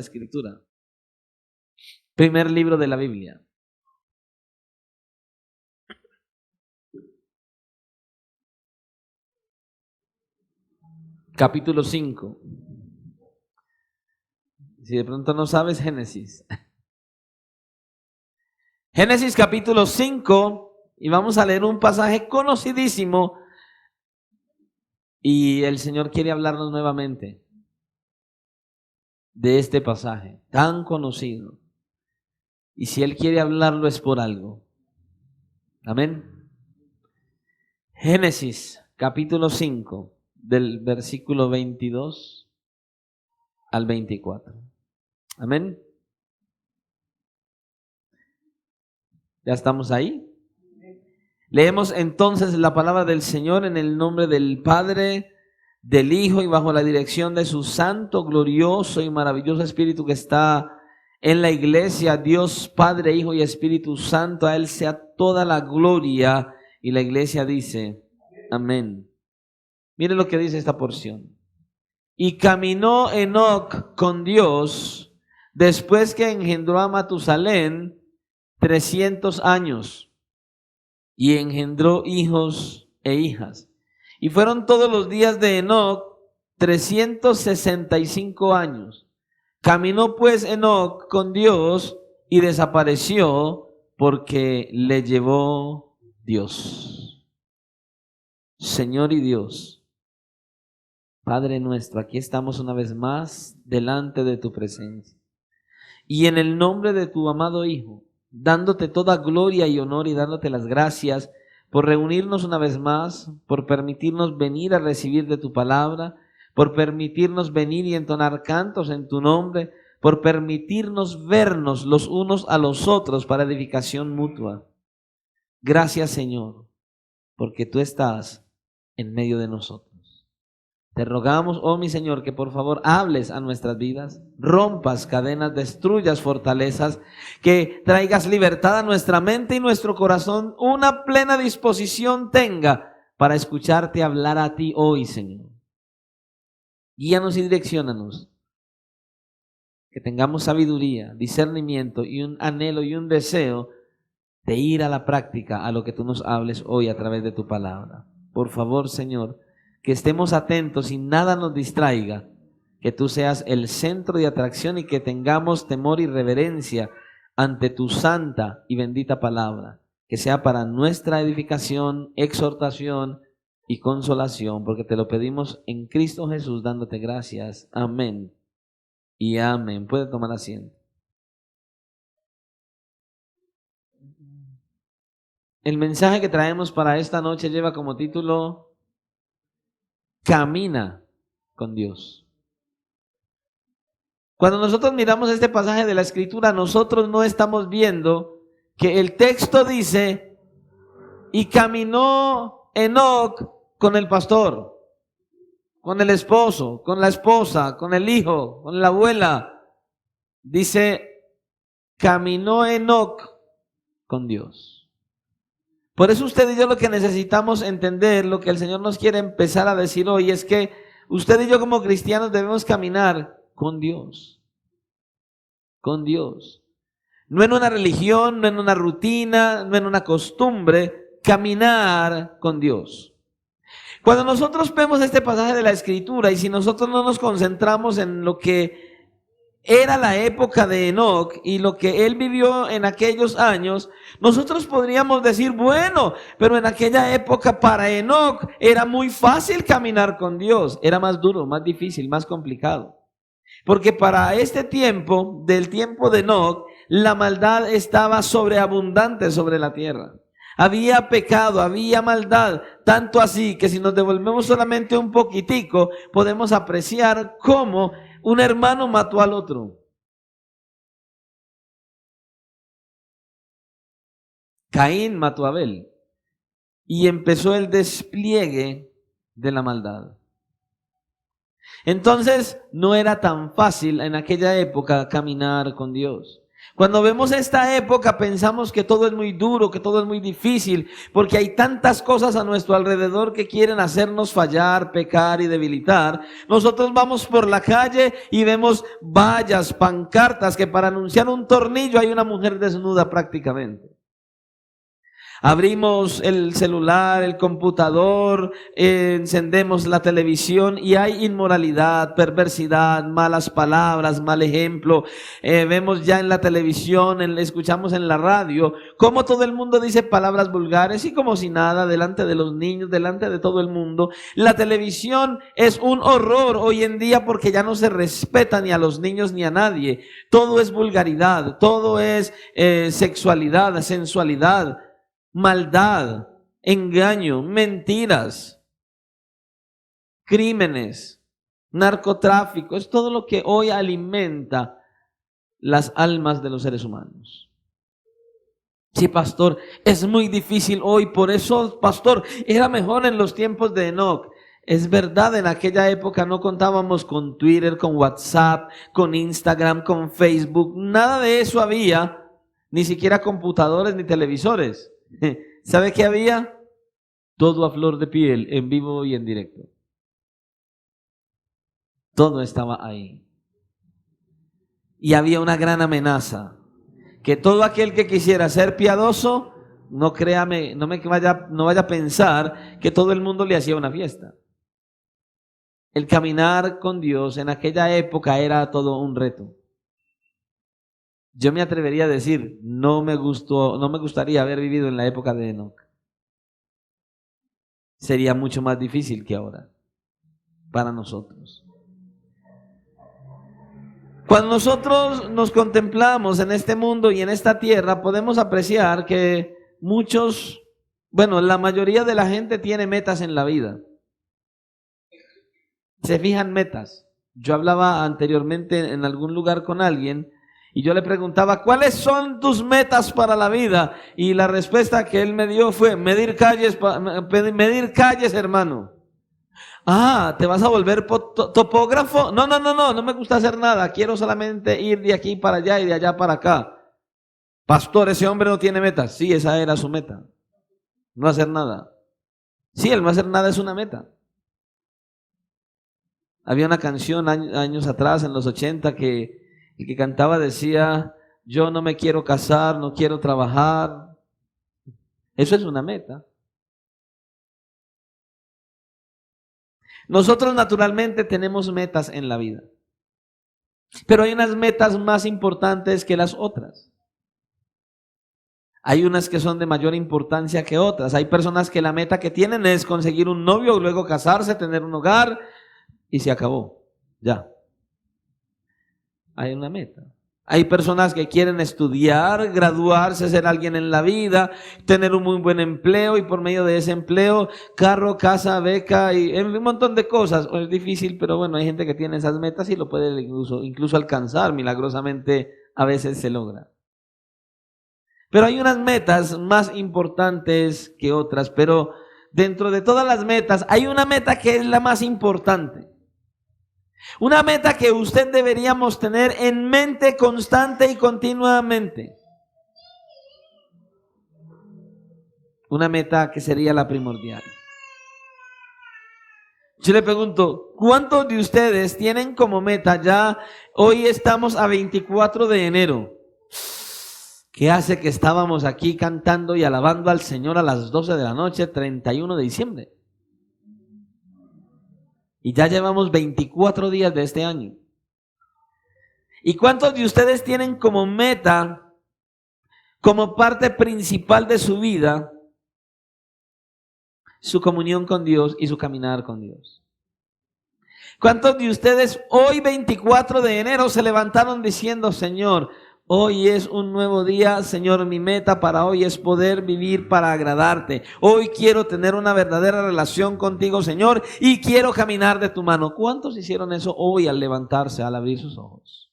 Escritura. Primer libro de la Biblia. Capítulo 5. Si de pronto no sabes, Génesis. Génesis capítulo 5, y vamos a leer un pasaje conocidísimo, y el Señor quiere hablarnos nuevamente de este pasaje tan conocido. Y si Él quiere hablarlo es por algo. Amén. Génesis capítulo 5, del versículo 22 al 24. Amén. ¿Ya estamos ahí? Leemos entonces la palabra del Señor en el nombre del Padre, del Hijo y bajo la dirección de su santo, glorioso y maravilloso Espíritu que está en la iglesia. Dios Padre, Hijo y Espíritu Santo, a Él sea toda la gloria. Y la iglesia dice, amén. Miren lo que dice esta porción. Y caminó Enoc con Dios después que engendró a Matusalén 300 años y engendró hijos e hijas. Y fueron todos los días de Enoc 365 años. Caminó pues Enoc con Dios y desapareció porque le llevó Dios. Señor y Dios, Padre nuestro, aquí estamos una vez más delante de tu presencia. Y en el nombre de tu amado Hijo, dándote toda gloria y honor y dándote las gracias por reunirnos una vez más, por permitirnos venir a recibir de tu palabra, por permitirnos venir y entonar cantos en tu nombre, por permitirnos vernos los unos a los otros para edificación mutua. Gracias, Señor, porque tú estás en medio de nosotros. Te rogamos, oh mi Señor, que por favor hables a nuestras vidas, rompas cadenas, destruyas fortalezas, que traigas libertad a nuestra mente y nuestro corazón, una plena disposición tenga para escucharte hablar a ti hoy, Señor. Guíanos y direcciónanos, que tengamos sabiduría, discernimiento y un anhelo y un deseo de ir a la práctica a lo que tú nos hables hoy a través de tu palabra. Por favor, Señor, que estemos atentos y nada nos distraiga, que tú seas el centro de atracción y que tengamos temor y reverencia ante tu santa y bendita palabra, que sea para nuestra edificación, exhortación y consolación, porque te lo pedimos en Cristo Jesús dándote gracias. Amén y amén. Puede tomar asiento. El mensaje que traemos para esta noche lleva como título Camina con Dios. Cuando nosotros miramos este pasaje de la Escritura, nosotros no estamos viendo que el texto dice, y caminó Enoc con el pastor, con el esposo, con la esposa, con el hijo, con la abuela. Dice, caminó Enoc con Dios. Por eso usted y yo lo que necesitamos entender, lo que el Señor nos quiere empezar a decir hoy, es que usted y yo como cristianos debemos caminar con Dios. Con Dios. No en una religión, no en una rutina, no en una costumbre, caminar con Dios. Cuando nosotros vemos este pasaje de la Escritura y si nosotros no nos concentramos en lo que era la época de Enoc y lo que él vivió en aquellos años, nosotros podríamos decir, bueno, pero en aquella época para Enoc era muy fácil caminar con Dios. Era más duro, más difícil, más complicado. Porque para este tiempo, del tiempo de Enoc, la maldad estaba sobreabundante sobre la tierra. Había pecado, había maldad, tanto así que si nos devolvemos solamente un poquitico, podemos apreciar cómo un hermano mató al otro. Caín mató a Abel y empezó el despliegue de la maldad. Entonces no era tan fácil en aquella época caminar con Dios. Cuando vemos esta época pensamos que todo es muy duro, que todo es muy difícil, porque hay tantas cosas a nuestro alrededor que quieren hacernos fallar, pecar y debilitar. Nosotros vamos por la calle y vemos vallas, pancartas, que para anunciar un tornillo hay una mujer desnuda prácticamente. Abrimos el celular, el computador, encendemos la televisión y hay inmoralidad, perversidad, malas palabras, mal ejemplo. Vemos ya en la televisión, escuchamos en la radio, cómo todo el mundo dice palabras vulgares y como si nada, delante de los niños, delante de todo el mundo. La televisión es un horror hoy en día porque ya no se respeta ni a los niños ni a nadie. Todo es vulgaridad, todo es sexualidad, sensualidad, maldad, engaño, mentiras, crímenes, narcotráfico. Es todo lo que hoy alimenta las almas de los seres humanos. Sí, pastor, es muy difícil hoy. Por eso, pastor, era mejor en los tiempos de Enoc. Es verdad, en aquella época no contábamos con Twitter, con WhatsApp, con Instagram, con Facebook. Nada de eso había, ni siquiera computadores ni televisores. ¿Sabe qué había? Todo a flor de piel, en vivo y en directo. Todo estaba ahí. Y había una gran amenaza, que todo aquel que quisiera ser piadoso, no vaya a pensar que todo el mundo le hacía una fiesta. El caminar con Dios en aquella época era todo un reto. Yo me atrevería a decir, no me gustaría haber vivido en la época de Enoc. Sería mucho más difícil que ahora para nosotros. Cuando nosotros nos contemplamos en este mundo y en esta tierra, podemos apreciar que la mayoría de la gente tiene metas en la vida. Se fijan metas. Yo hablaba anteriormente en algún lugar con alguien y yo le preguntaba, ¿cuáles son tus metas para la vida? Y la respuesta que él me dio fue, medir calles, hermano. Ah, ¿te vas a volver topógrafo? No me gusta hacer nada. Quiero solamente ir de aquí para allá y de allá para acá. Pastor, ese hombre no tiene metas. Sí, esa era su meta. No hacer nada. Sí, el no hacer nada es una meta. Había una canción años atrás, en los 80, que el que cantaba decía, yo no me quiero casar, no quiero trabajar. Eso es una meta. Nosotros naturalmente tenemos metas en la vida, pero hay unas metas más importantes que las otras. Hay unas que son de mayor importancia que otras. Hay personas que la meta que tienen es conseguir un novio, luego casarse, tener un hogar y se acabó. Ya. Hay una meta. Hay personas que quieren estudiar, graduarse, ser alguien en la vida, tener un muy buen empleo y por medio de ese empleo, carro, casa, beca y un montón de cosas. Es difícil, pero bueno, hay gente que tiene esas metas y lo puede incluso alcanzar. Milagrosamente a veces se logra. Pero hay unas metas más importantes que otras, pero dentro de todas las metas hay una meta que es la más importante. Una meta que usted deberíamos tener en mente constante y continuamente. Una meta que sería la primordial. Yo le pregunto, ¿cuántos de ustedes tienen como meta ya? Hoy estamos a 24 de enero. ¿Qué hace que estábamos aquí cantando y alabando al Señor a las 12 de la noche, 31 de diciembre? Y ya llevamos 24 días de este año. ¿Y cuántos de ustedes tienen como meta, como parte principal de su vida, su comunión con Dios y su caminar con Dios? ¿Cuántos de ustedes hoy 24 de enero se levantaron diciendo, Señor, hoy es un nuevo día, Señor, mi meta para hoy es poder vivir para agradarte. Hoy quiero tener una verdadera relación contigo, Señor, y quiero caminar de tu mano. ¿Cuántos hicieron eso hoy al levantarse, al abrir sus ojos?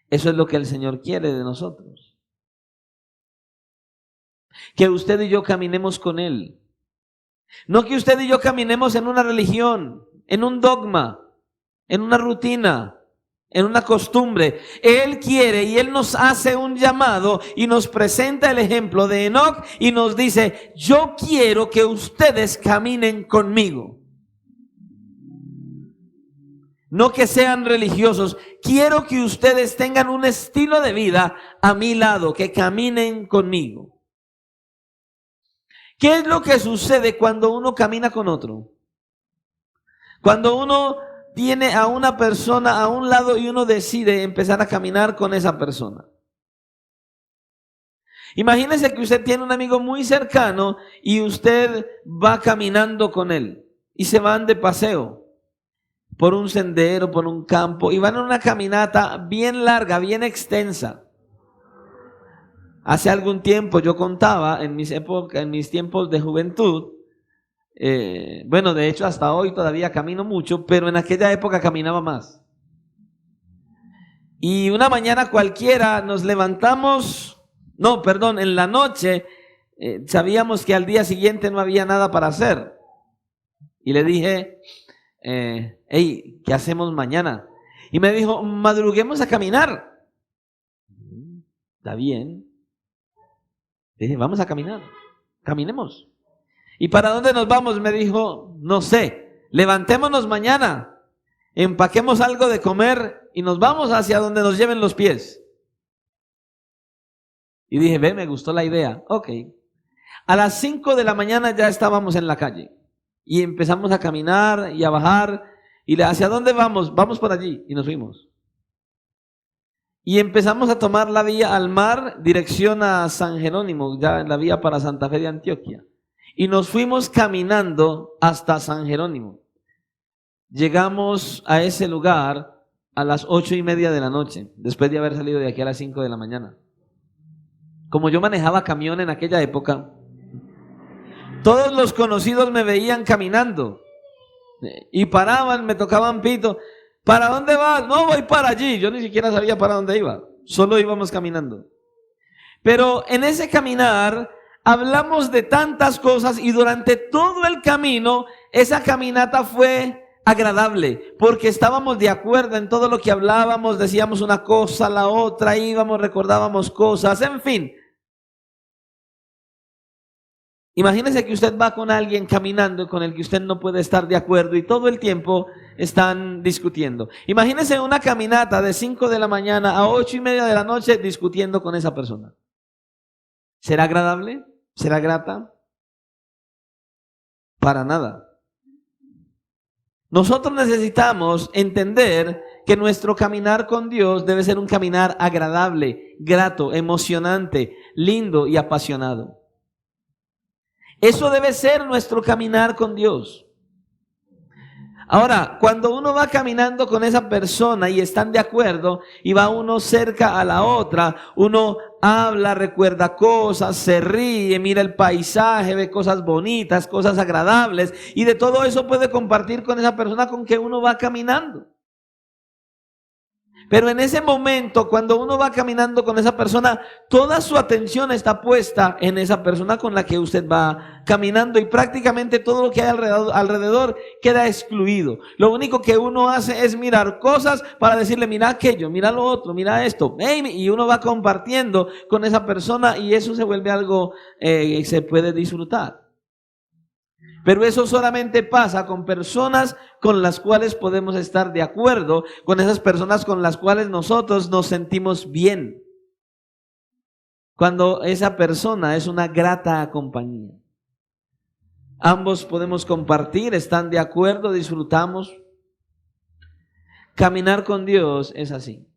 Eso es lo que el Señor quiere de nosotros. Que usted y yo caminemos con Él. No que usted y yo caminemos en una religión, en un dogma, en una rutina, en una costumbre. Él quiere y Él nos hace un llamado y nos presenta el ejemplo de Enoc y nos dice: yo quiero que ustedes caminen conmigo. No que sean religiosos, quiero que ustedes tengan un estilo de vida a mi lado, que caminen conmigo. ¿Qué es lo que sucede cuando uno camina con otro? Cuando uno tiene a una persona a un lado y uno decide empezar a caminar con esa persona. Imagínese que usted tiene un amigo muy cercano y usted va caminando con él y se van de paseo por un sendero, por un campo, y van en una caminata bien larga, bien extensa. Hace algún tiempo yo contaba, en mis tiempos de juventud, bueno, de hecho hasta hoy todavía camino mucho, pero en aquella época caminaba más. Y una mañana cualquiera nos levantamos, en la noche, sabíamos que al día siguiente no había nada para hacer. Y le dije: hey, ¿qué hacemos mañana? Y me dijo: madruguemos a caminar. Está bien. Dije: vamos a caminar, caminemos. ¿Y para dónde nos vamos? Me dijo: no sé, levantémonos mañana, empaquemos algo de comer y nos vamos hacia donde nos lleven los pies. Y dije: me gustó la idea. Ok. A las 5 de la mañana ya estábamos en la calle. Y empezamos a caminar y a bajar. Y ¿hacia dónde vamos? Vamos por allí. Y nos fuimos. Y empezamos a tomar la vía al mar, dirección a San Jerónimo, ya la vía para Santa Fe de Antioquia. Y nos fuimos caminando hasta San Jerónimo. Llegamos a ese lugar a las 8:30 de la noche, después de haber salido de aquí a las 5 de la mañana. Como yo manejaba camión en aquella época, todos los conocidos me veían caminando y paraban, me tocaban pito. ¿Para dónde vas? No, voy para allí. Yo ni siquiera sabía para dónde iba, solo íbamos caminando. Pero en ese caminar hablamos de tantas cosas y durante todo el camino esa caminata fue agradable porque estábamos de acuerdo en todo lo que hablábamos, decíamos una cosa, la otra, íbamos, recordábamos cosas, en fin. Imagínese que usted va con alguien caminando con el que usted no puede estar de acuerdo y todo el tiempo están discutiendo. Imagínese una caminata de 5 de la mañana a 8:30 de la noche discutiendo con esa persona. ¿Será agradable? ¿Será grata? Para nada. Nosotros necesitamos entender que nuestro caminar con Dios debe ser un caminar agradable, grato, emocionante, lindo y apasionado. Eso debe ser nuestro caminar con Dios. Ahora, cuando uno va caminando con esa persona y están de acuerdo y va uno cerca a la otra, uno habla, recuerda cosas, se ríe, mira el paisaje, ve cosas bonitas, cosas agradables y de todo eso puede compartir con esa persona con que uno va caminando. Pero en ese momento, cuando uno va caminando con esa persona, toda su atención está puesta en esa persona con la que usted va caminando y prácticamente todo lo que hay alrededor queda excluido. Lo único que uno hace es mirar cosas para decirle: mira aquello, mira lo otro, mira esto. Y uno va compartiendo con esa persona y eso se vuelve algo que se puede disfrutar. Pero eso solamente pasa con personas con las cuales podemos estar de acuerdo, con esas personas con las cuales nosotros nos sentimos bien. Cuando esa persona es una grata compañía. Ambos podemos compartir, están de acuerdo, disfrutamos. Caminar con Dios es así.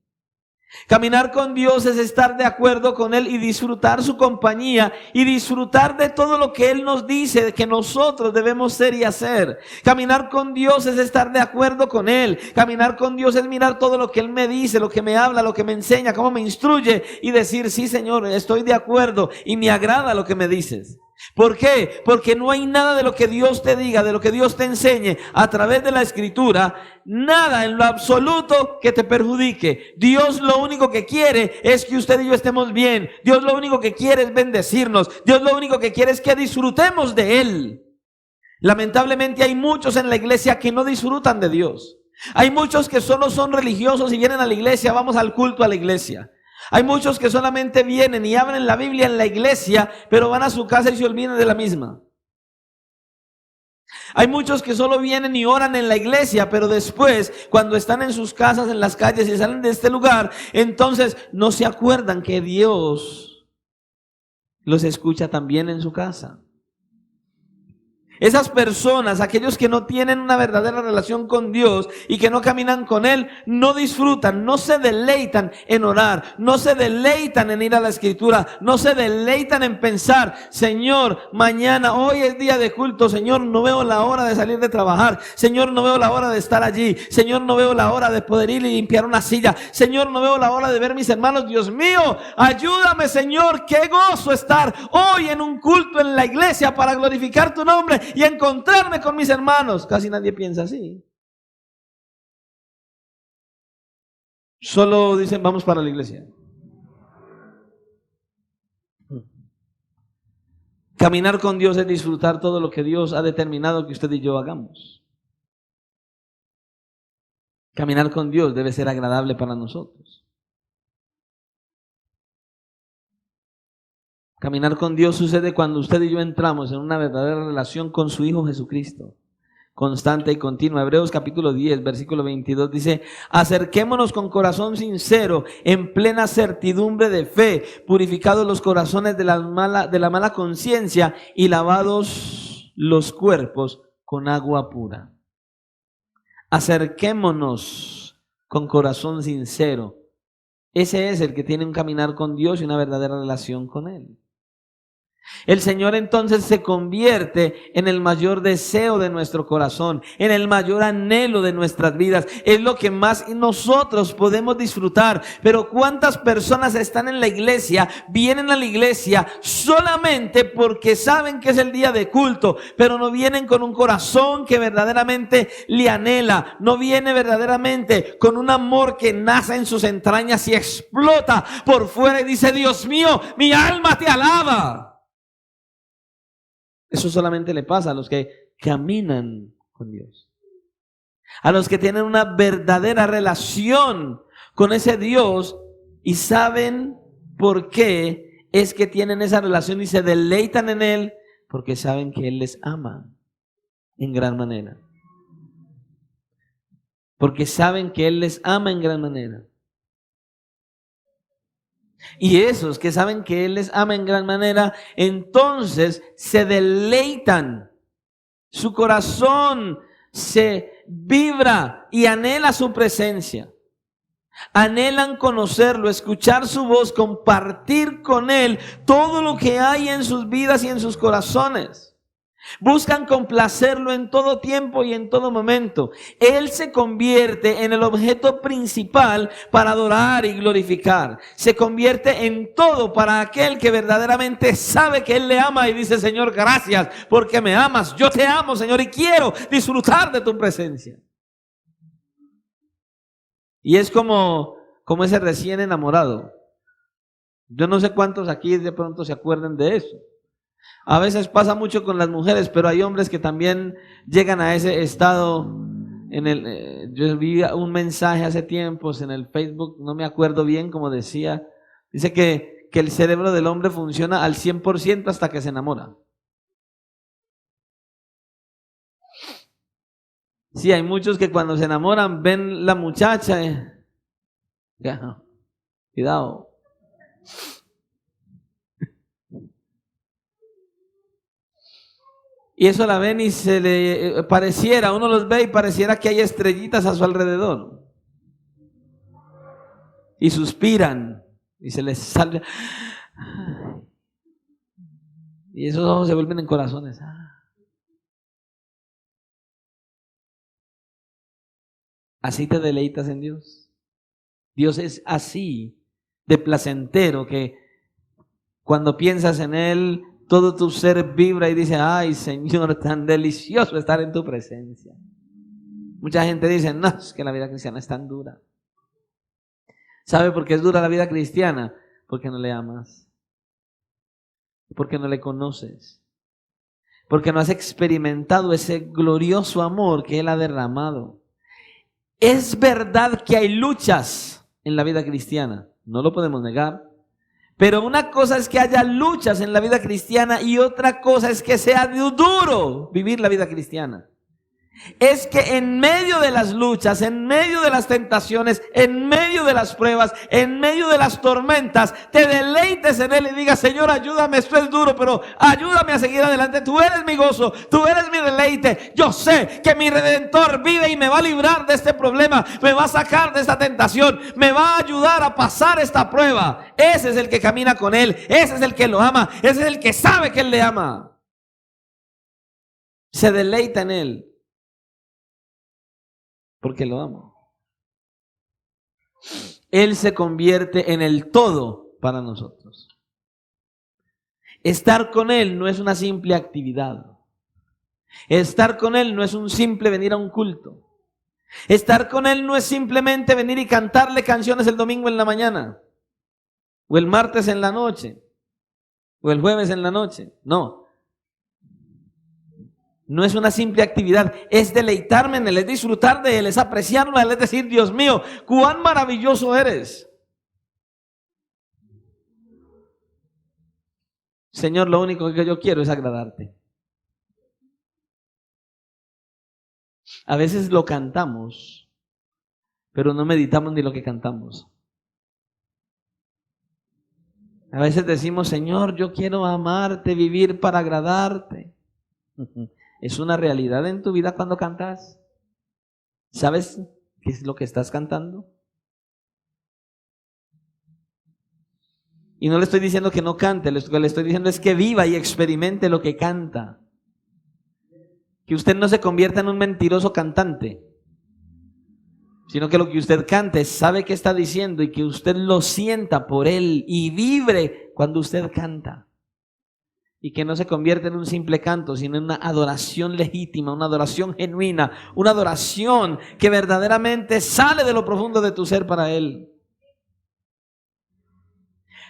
Caminar con Dios es estar de acuerdo con Él y disfrutar su compañía y disfrutar de todo lo que Él nos dice que nosotros debemos ser y hacer. Caminar con Dios es estar de acuerdo con Él. Caminar con Dios es mirar todo lo que Él me dice, lo que me habla, lo que me enseña, cómo me instruye y decir: sí, Señor, estoy de acuerdo y me agrada lo que me dices. ¿Por qué? Porque no hay nada de lo que Dios te diga, de lo que Dios te enseñe a través de la Escritura, nada en lo absoluto que te perjudique. Dios lo único que quiere es que usted y yo estemos bien. Dios lo único que quiere es bendecirnos. Dios lo único que quiere es que disfrutemos de Él. Lamentablemente hay muchos en la iglesia que no disfrutan de Dios. Hay muchos que solo son religiosos y vienen a la iglesia, vamos al culto a la iglesia. Hay muchos que solamente vienen y abren la Biblia en la iglesia, pero van a su casa y se olvidan de la misma. Hay muchos que solo vienen y oran en la iglesia, pero después, cuando están en sus casas, en las calles y salen de este lugar, entonces no se acuerdan que Dios los escucha también en su casa. Esas personas, aquellos que no tienen una verdadera relación con Dios y que no caminan con Él, no disfrutan, no se deleitan en orar, no se deleitan en ir a la Escritura, no se deleitan en pensar, Señor, mañana, hoy es día de culto, Señor, no veo la hora de salir de trabajar, Señor, no veo la hora de estar allí, Señor, no veo la hora de poder ir y limpiar una silla, Señor, no veo la hora de ver mis hermanos, Dios mío, ayúdame, Señor, qué gozo estar hoy en un culto en la iglesia para glorificar tu nombre y encontrarme con mis hermanos. Casi nadie piensa así. Solo dicen, vamos para la iglesia. Caminar con Dios es disfrutar todo lo que Dios ha determinado que usted y yo hagamos. Caminar con Dios debe ser agradable para nosotros. Caminar con Dios sucede cuando usted y yo entramos en una verdadera relación con su Hijo Jesucristo, constante y continua. Hebreos capítulo 10, versículo 22 dice, acerquémonos con corazón sincero, en plena certidumbre de fe, purificados los corazones de la mala conciencia y lavados los cuerpos con agua pura. Acerquémonos con corazón sincero. Ese es el que tiene un caminar con Dios y una verdadera relación con Él. El Señor entonces se convierte en el mayor deseo de nuestro corazón, en el mayor anhelo de nuestras vidas. Es lo que más nosotros podemos disfrutar. Pero ¿cuántas personas están en la iglesia, vienen a la iglesia solamente porque saben que es el día de culto, pero no vienen con un corazón que verdaderamente le anhela, no viene verdaderamente con un amor que nace en sus entrañas y explota por fuera y dice, Dios mío, mi alma te alaba? Eso solamente le pasa a los que caminan con Dios. A los que tienen una verdadera relación con ese Dios y saben por qué es que tienen esa relación y se deleitan en Él, porque saben que Él les ama en gran manera. Porque saben que Él les ama en gran manera. Y esos que saben que Él les ama en gran manera, entonces se deleitan. Su corazón se vibra y anhela su presencia. Anhelan conocerlo, escuchar su voz, compartir con Él todo lo que hay en sus vidas y en sus corazones. Buscan complacerlo en todo tiempo y en todo momento. Él se convierte en el objeto principal para adorar y glorificar. Se convierte en todo para aquel que verdaderamente sabe que Él le ama y dice, Señor, gracias porque me amas. Yo te amo, Señor, y quiero disfrutar de tu presencia. Y es como ese recién enamorado. Yo no sé cuántos aquí de pronto se acuerdan de eso. A veces pasa mucho con las mujeres, pero hay hombres que también llegan a ese estado. Yo vi un mensaje hace tiempos en el Facebook, no me acuerdo bien cómo decía. Dice que el cerebro del hombre funciona al 100% hasta que se enamora. Sí, hay muchos que cuando se enamoran ven la muchacha. Ya, cuidado. Y eso la ven y se le pareciera, uno los ve y pareciera que hay estrellitas a su alrededor. Y suspiran y se les sale. Y esos ojos se vuelven en corazones. Así te deleitas en Dios. Dios es así de placentero que cuando piensas en Él, todo tu ser vibra y dice, ay Señor, tan delicioso estar en tu presencia. Mucha gente dice, no, es que la vida cristiana es tan dura. ¿Sabe por qué es dura la vida cristiana? Porque no le amas. Porque no le conoces. Porque no has experimentado ese glorioso amor que Él ha derramado. Es verdad que hay luchas en la vida cristiana, no lo podemos negar. Pero una cosa es que haya luchas en la vida cristiana y otra cosa es que sea duro vivir la vida cristiana. Es que en medio de las luchas, en medio de las tentaciones, en medio de las pruebas, en medio de las tormentas, te deleites en Él y digas: Señor, ayúdame, esto es duro, pero ayúdame a seguir adelante. Tú eres mi gozo, tú eres mi deleite. Yo sé que mi Redentor vive y me va a librar de este problema, me va a sacar de esta tentación, me va a ayudar a pasar esta prueba. Ese es el que camina con Él, ese es el que lo ama, ese es el que sabe que Él le ama. Se deleita en Él. Porque lo amo. Él se convierte en el todo para nosotros. Estar con Él no es una simple actividad. Estar con Él no es un simple venir a un culto. Estar con Él no es simplemente venir y cantarle canciones el domingo en la mañana, o el martes en la noche, o el jueves en la noche. No. No es una simple actividad, es deleitarme en Él, es disfrutar de Él, es apreciarlo a Él, es decir: Dios mío, cuán maravilloso eres. Señor, lo único que yo quiero es agradarte. A veces lo cantamos, pero no meditamos ni lo que cantamos. A veces decimos: Señor, yo quiero amarte, vivir para agradarte. ¿Es una realidad en tu vida cuando cantas? ¿Sabes qué es lo que estás cantando? Y no le estoy diciendo que no cante, lo que le estoy diciendo es que viva y experimente lo que canta. Que usted no se convierta en un mentiroso cantante, sino que lo que usted cante sabe qué está diciendo y que usted lo sienta por Él y vibre cuando usted canta. Y que no se convierta en un simple canto, sino en una adoración legítima, una adoración genuina, una adoración que verdaderamente sale de lo profundo de tu ser para Él.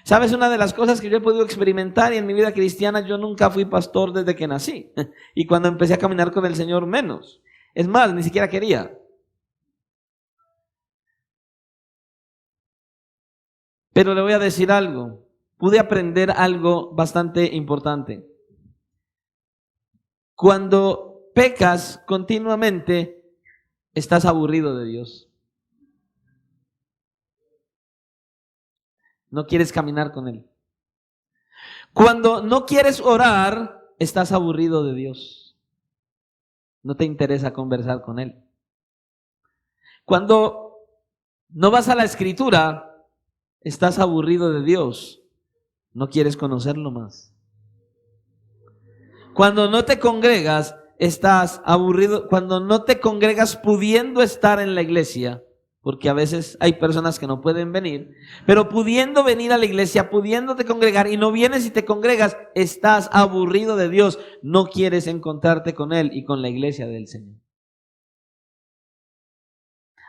¿Sabes? Una de las cosas que yo he podido experimentar y en mi vida cristiana, yo nunca fui pastor desde que nací. Y cuando empecé a caminar con el Señor, menos. Es más, ni siquiera quería. Pero le voy a decir algo. Pude aprender algo bastante importante. Cuando pecas continuamente, estás aburrido de Dios. No quieres caminar con Él. Cuando no quieres orar, estás aburrido de Dios. No te interesa conversar con Él. Cuando no vas a la Escritura, estás aburrido de Dios. No quieres conocerlo más. Cuando no te congregas, estás aburrido. Cuando no te congregas pudiendo estar en la iglesia, porque a veces hay personas que no pueden venir, pero pudiendo venir a la iglesia, pudiéndote congregar y no vienes y te congregas, estás aburrido de Dios. No quieres encontrarte con Él y con la iglesia del Señor.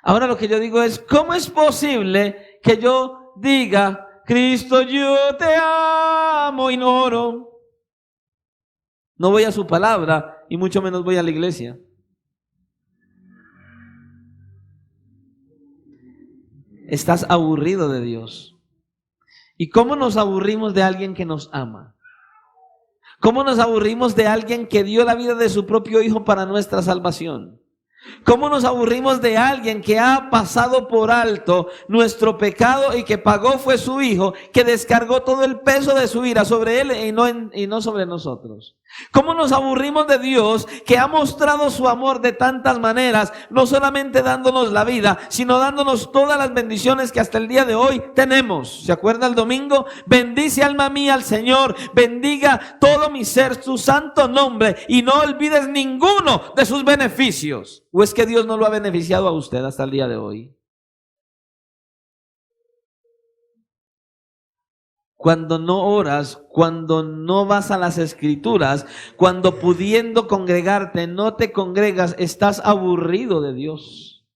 Ahora lo que yo digo es: ¿cómo es posible que yo diga: Cristo, yo te amo, y no oro? No voy a su palabra y mucho menos voy a la iglesia. Estás aburrido de Dios. ¿Y cómo nos aburrimos de alguien que nos ama? ¿Cómo nos aburrimos de alguien que dio la vida de su propio Hijo para nuestra salvación? ¿Cómo nos aburrimos de alguien que ha pasado por alto nuestro pecado y que pagó fue su Hijo, que descargó todo el peso de su ira sobre Él y no sobre nosotros? ¿Cómo nos aburrimos de Dios, que ha mostrado su amor de tantas maneras, no solamente dándonos la vida, sino dándonos todas las bendiciones que hasta el día de hoy tenemos? ¿Se acuerda el domingo? Bendice, alma mía, al Señor, bendiga todo mi ser su santo nombre y no olvides ninguno de sus beneficios. ¿O es que Dios no lo ha beneficiado a usted hasta el día de hoy? Cuando no oras, cuando no vas a las Escrituras, cuando pudiendo congregarte no te congregas, estás aburrido de Dios.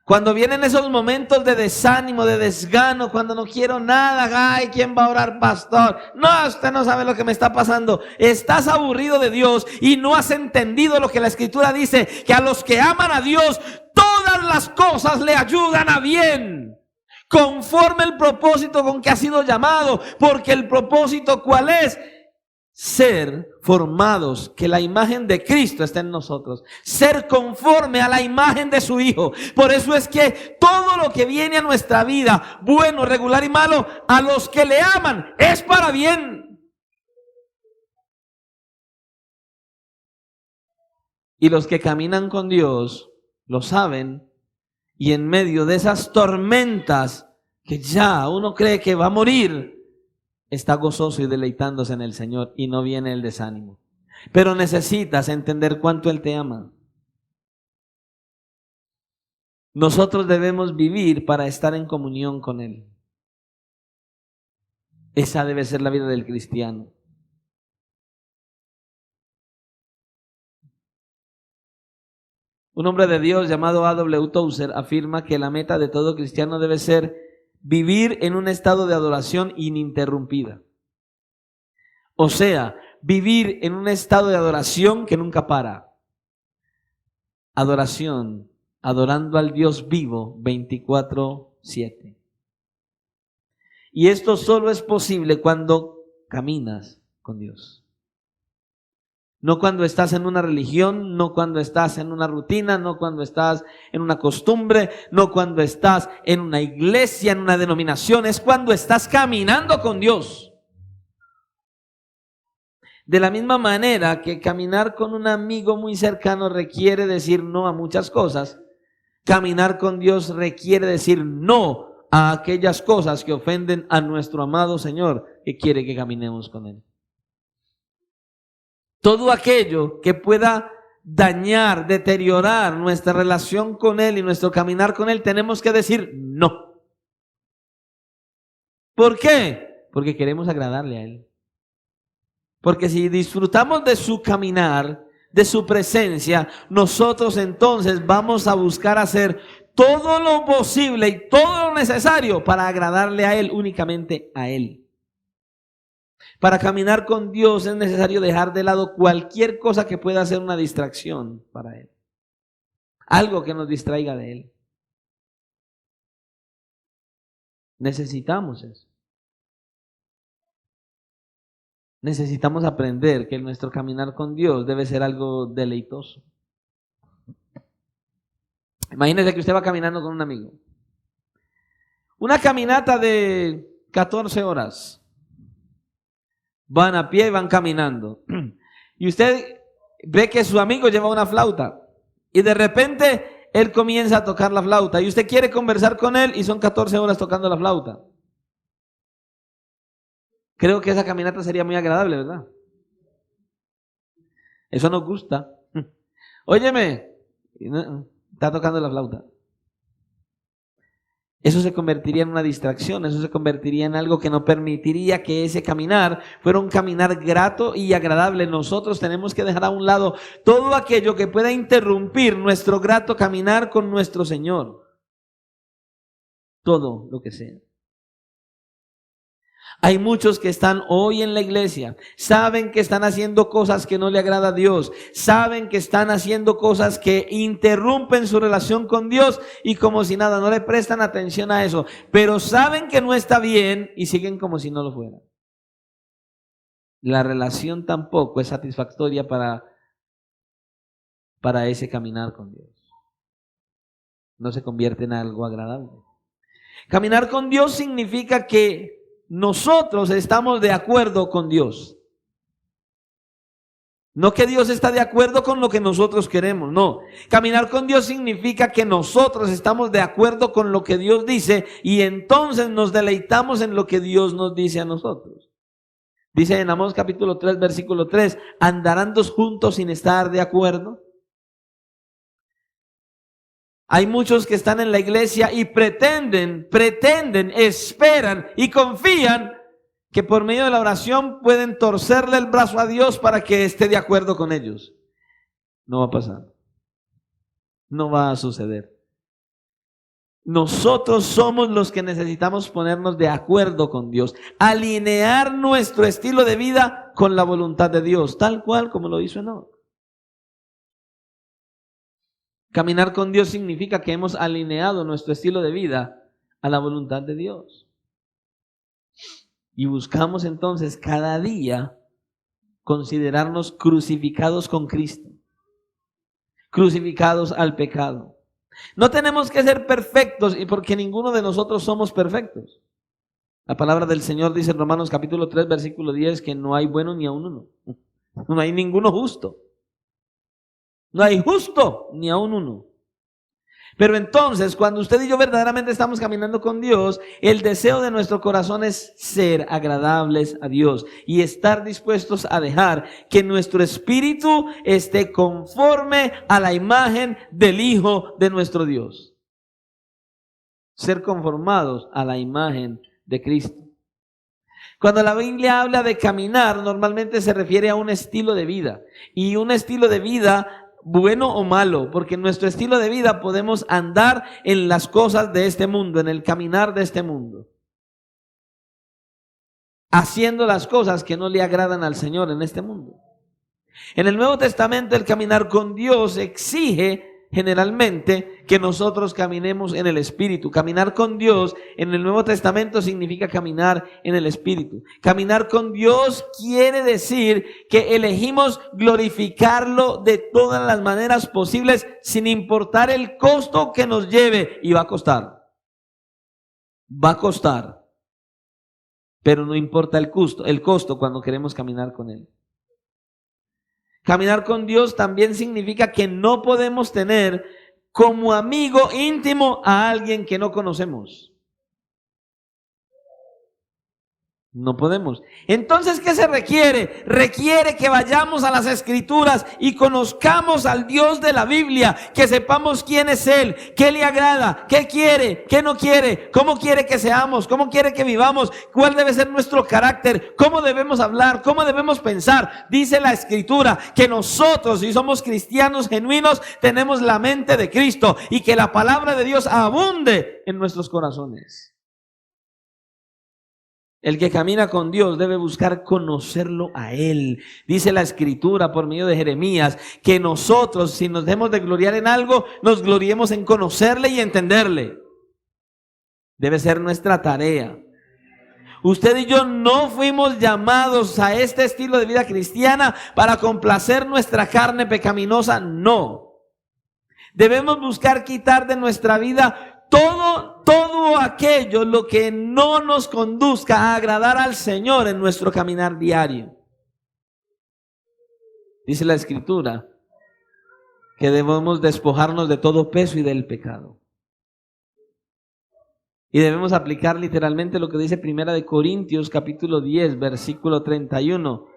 Cuando vienen esos momentos de desánimo, de desgano, cuando no quiero nada, ay, ¿quién va a orar, pastor? No, usted no sabe lo que me está pasando. Estás aburrido de Dios y no has entendido lo que la Escritura dice, que a los que aman a Dios, todas las cosas le ayudan a bien, conforme el propósito con que ha sido llamado. Porque el propósito, ¿cuál es? Ser formados, que la imagen de Cristo esté en nosotros, ser conforme a la imagen de su Hijo. Por eso es que todo lo que viene a nuestra vida, bueno, regular y malo, a los que le aman, es para bien. Y los que caminan con Dios lo saben, y en medio de esas tormentas que ya uno cree que va a morir, está gozoso y deleitándose en el Señor, y no viene el desánimo. Pero necesitas entender cuánto Él te ama. Nosotros debemos vivir para estar en comunión con Él. Esa debe ser la vida del cristiano. Un hombre de Dios llamado A.W. Tozer afirma que la meta de todo cristiano debe ser vivir en un estado de adoración ininterrumpida. O sea, vivir en un estado de adoración que nunca para. Adoración, adorando al Dios vivo 24/7. Y esto solo es posible cuando caminas con Dios. No cuando estás en una religión, no cuando estás en una rutina, no cuando estás en una costumbre, no cuando estás en una iglesia, en una denominación. Es cuando estás caminando con Dios. De la misma manera que caminar con un amigo muy cercano requiere decir no a muchas cosas, caminar con Dios requiere decir no a aquellas cosas que ofenden a nuestro amado Señor, que quiere que caminemos con Él. Todo aquello que pueda dañar, deteriorar nuestra relación con Él y nuestro caminar con Él, tenemos que decir no. ¿Por qué? Porque queremos agradarle a Él. Porque si disfrutamos de su caminar, de su presencia, nosotros entonces vamos a buscar hacer todo lo posible y todo lo necesario para agradarle a Él, únicamente a Él. Para caminar con Dios es necesario dejar de lado cualquier cosa que pueda ser una distracción para Él. Algo que nos distraiga de Él. Necesitamos eso. Necesitamos aprender que nuestro caminar con Dios debe ser algo deleitoso. Imagínese que usted va caminando con un amigo. Una caminata de 14 horas. Van a pie y van caminando. Y usted ve que su amigo lleva una flauta. Y de repente él comienza a tocar la flauta. Y usted quiere conversar con él y son 14 horas tocando la flauta. Creo que esa caminata sería muy agradable, ¿verdad? Eso nos gusta. Óyeme, está tocando la flauta. Eso se convertiría en una distracción, eso se convertiría en algo que no permitiría que ese caminar fuera un caminar grato y agradable. Nosotros tenemos que dejar a un lado todo aquello que pueda interrumpir nuestro grato caminar con nuestro Señor. Todo lo que sea. Hay muchos que están hoy en la iglesia, saben que están haciendo cosas que no le agrada a Dios, saben que están haciendo cosas que interrumpen su relación con Dios y como si nada, no le prestan atención a eso, pero saben que no está bien y siguen como si no lo fuera. La relación tampoco es satisfactoria para ese caminar con Dios. No se convierte en algo agradable. Caminar con Dios significa que nosotros estamos de acuerdo con Dios. No que Dios está de acuerdo con lo que nosotros queremos, no. Caminar con Dios significa que nosotros estamos de acuerdo con lo que Dios dice y entonces nos deleitamos en lo que Dios nos dice a nosotros. Dice en Amós capítulo 3, versículo 3, ¿andarán dos juntos sin estar de acuerdo? Hay muchos que están en la iglesia y pretenden, esperan y confían que por medio de la oración pueden torcerle el brazo a Dios para que esté de acuerdo con ellos. No va a pasar. No va a suceder. Nosotros somos los que necesitamos ponernos de acuerdo con Dios, alinear nuestro estilo de vida con la voluntad de Dios, tal cual como lo hizo Enoc. Caminar con Dios significa que hemos alineado nuestro estilo de vida a la voluntad de Dios. Y buscamos entonces cada día considerarnos crucificados con Cristo, crucificados al pecado. No tenemos que ser perfectos, y porque ninguno de nosotros somos perfectos. La palabra del Señor dice en Romanos capítulo 3, versículo 10, que no hay bueno ni aun uno. No hay ninguno justo. No hay justo ni aun uno. Pero entonces, cuando usted y yo verdaderamente estamos caminando con Dios, el deseo de nuestro corazón es ser agradables a Dios y estar dispuestos a dejar que nuestro espíritu esté conforme a la imagen del Hijo de nuestro Dios. Ser conformados a la imagen de Cristo. Cuando la Biblia habla de caminar, normalmente se refiere a un estilo de vida. Y un estilo de vida bueno o malo, porque en nuestro estilo de vida podemos andar en las cosas de este mundo, en el caminar de este mundo, haciendo las cosas que no le agradan al Señor en este mundo. En el Nuevo Testamento el caminar con Dios exige generalmente que nosotros caminemos en el Espíritu. Caminar con Dios en el Nuevo Testamento significa caminar en el Espíritu. Caminar con Dios quiere decir que elegimos glorificarlo de todas las maneras posibles, sin importar el costo que nos lleve. Y va a costar. Va a costar. Pero no importa el costo cuando queremos caminar con Él. Caminar con Dios también significa que no podemos tener como amigo íntimo a alguien que no conocemos. No podemos. Entonces, ¿qué se requiere? Requiere que vayamos a las Escrituras y conozcamos al Dios de la Biblia, que sepamos quién es Él, qué le agrada, qué quiere, qué no quiere, cómo quiere que seamos, cómo quiere que vivamos, cuál debe ser nuestro carácter, cómo debemos hablar, cómo debemos pensar. Dice la Escritura que nosotros, si somos cristianos genuinos, tenemos la mente de Cristo y que la palabra de Dios abunde en nuestros corazones. El que camina con Dios debe buscar conocerlo a Él. Dice la Escritura por medio de Jeremías que nosotros, si nos debemos de gloriar en algo, nos gloriemos en conocerle y entenderle. Debe ser nuestra tarea. Usted y yo no fuimos llamados a este estilo de vida cristiana para complacer nuestra carne pecaminosa, no. Debemos buscar quitar de nuestra vida todo aquello lo que no nos conduzca a agradar al Señor en nuestro caminar diario. Dice la Escritura que debemos despojarnos de todo peso y del pecado. Y debemos aplicar literalmente lo que dice 1 Corintios capítulo 10, versículo 31.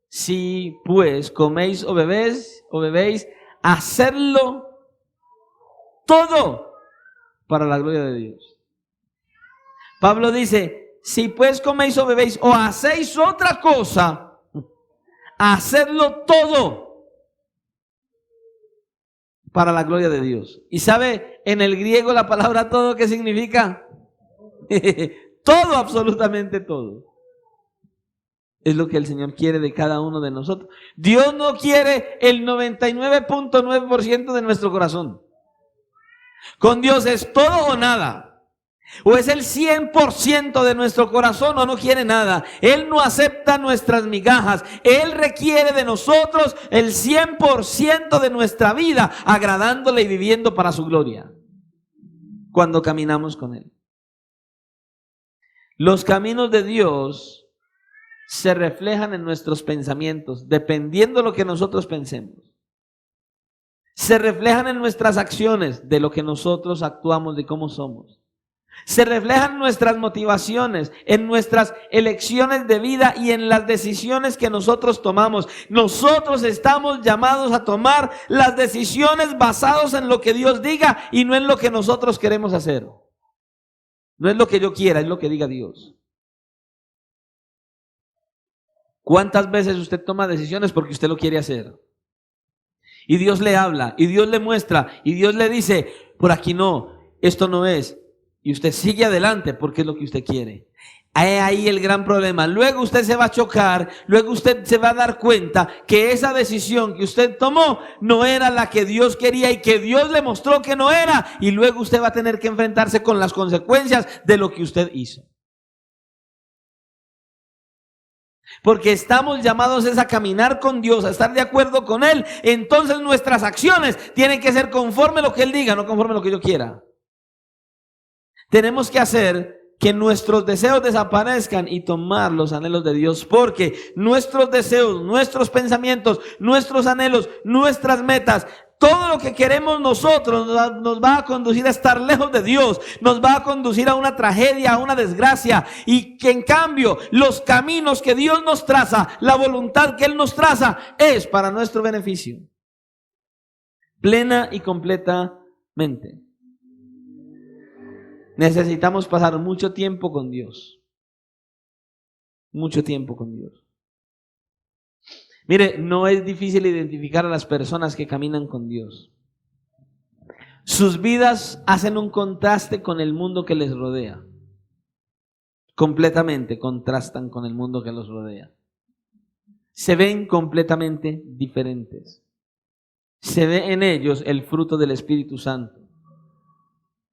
Si pues coméis o bebéis, hacedlo todo para la gloria de Dios. Pablo dice, si pues coméis o bebéis o hacéis otra cosa, hacedlo todo para la gloria de Dios. ¿Y sabe en el griego la palabra todo qué significa? Todo, absolutamente todo. Es lo que el Señor quiere de cada uno de nosotros. Dios no quiere el 99.9% de nuestro corazón. Con Dios es todo o nada. O es el 100% de nuestro corazón o no quiere nada. Él no acepta nuestras migajas. Él requiere de nosotros el 100% de nuestra vida, agradándole y viviendo para su gloria, cuando caminamos con Él. Los caminos de Dios se reflejan en nuestros pensamientos, dependiendo de lo que nosotros pensemos. Se reflejan en nuestras acciones, de lo que nosotros actuamos, de cómo somos. Se reflejan en nuestras motivaciones, en nuestras elecciones de vida y en las decisiones que nosotros tomamos. Nosotros estamos llamados a tomar las decisiones basadas en lo que Dios diga y no en lo que nosotros queremos hacer. No es lo que yo quiera, es lo que diga Dios. ¿Cuántas veces usted toma decisiones porque usted lo quiere hacer? Y Dios le habla, y Dios le muestra, y Dios le dice, por aquí no. esto no es. Y usted sigue adelante porque es lo que usted quiere. Ahí el gran problema. Luego usted se va a chocar, luego usted se va a dar cuenta que esa decisión que usted tomó no era la que Dios quería y que Dios le mostró que no era. Y luego usted va a tener que enfrentarse con las consecuencias de lo que usted hizo. Porque estamos llamados a caminar con Dios, a estar de acuerdo con Él. Entonces nuestras acciones tienen que ser conforme a lo que Él diga, no conforme a lo que yo quiera. Tenemos que hacer que nuestros deseos desaparezcan y tomar los anhelos de Dios, porque nuestros deseos, nuestros pensamientos, nuestros anhelos, nuestras metas, todo lo que queremos nosotros nos va a conducir a estar lejos de Dios, nos va a conducir a una tragedia, a una desgracia, y que en cambio los caminos que Dios nos traza, la voluntad que Él nos traza, es para nuestro beneficio, plena y completamente. Necesitamos pasar mucho tiempo con Dios. Mucho tiempo con Dios. Mire, no es difícil identificar a las personas que caminan con Dios. Sus vidas hacen un contraste con el mundo que les rodea. Completamente contrastan con el mundo que los rodea. Se ven completamente diferentes. Se ve en ellos el fruto del Espíritu Santo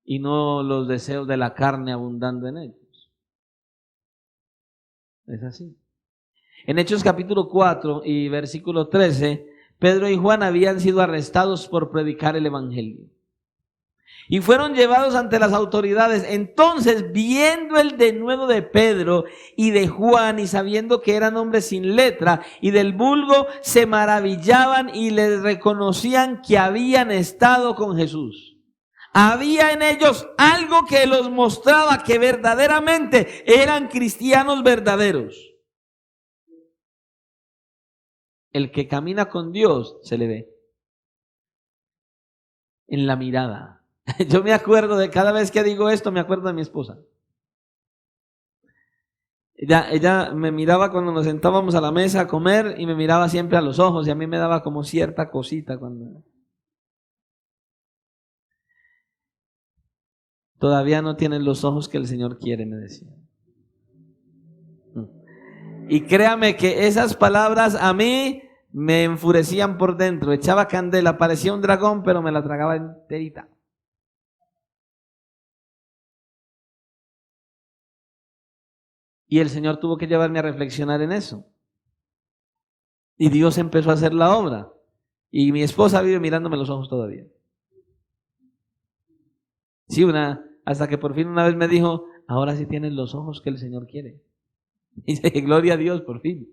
y no los deseos de la carne abundando en ellos. Es así. En Hechos capítulo 4 y versículo 13, Pedro y Juan habían sido arrestados por predicar el evangelio y fueron llevados ante las autoridades. Entonces, viendo el denuedo de Pedro y de Juan y sabiendo que eran hombres sin letra y del vulgo, se maravillaban y les reconocían que habían estado con Jesús. Había en ellos algo que los mostraba que verdaderamente eran cristianos verdaderos. El que camina con Dios se le ve en la mirada. Yo me acuerdo de cada vez que digo esto, me acuerdo de mi esposa. Ella me miraba cuando nos sentábamos a la mesa a comer y me miraba siempre a los ojos y a mí me daba como cierta cosita cuando... Todavía no tienen los ojos que el Señor quiere, me decía. Y créame que esas palabras a mí me enfurecían por dentro. Echaba candela, parecía un dragón, pero me la tragaba enterita. Y el Señor tuvo que llevarme a reflexionar en eso. Y Dios empezó a hacer la obra. Y mi esposa vive mirándome los ojos todavía. Sí, hasta que por fin una vez me dijo, ahora sí tienes los ojos que el Señor quiere. Y dije, gloria a Dios, por fin.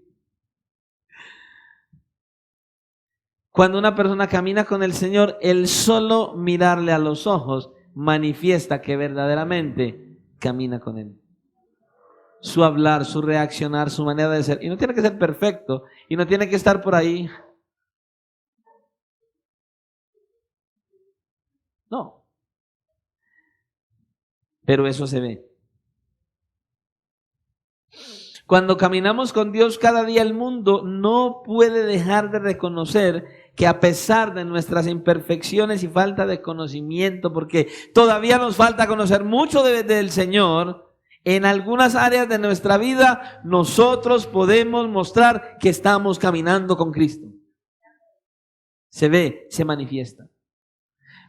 Cuando una persona camina con el Señor, el solo mirarle a los ojos manifiesta que verdaderamente camina con Él. Su hablar, su reaccionar, su manera de ser. Y no tiene que ser perfecto, y no tiene que estar por ahí. No. Pero eso se ve. Cuando caminamos con Dios cada día, el mundo no puede dejar de reconocer que a pesar de nuestras imperfecciones y falta de conocimiento, porque todavía nos falta conocer mucho del Señor, en algunas áreas de nuestra vida nosotros podemos mostrar que estamos caminando con Cristo. Se ve, se manifiesta.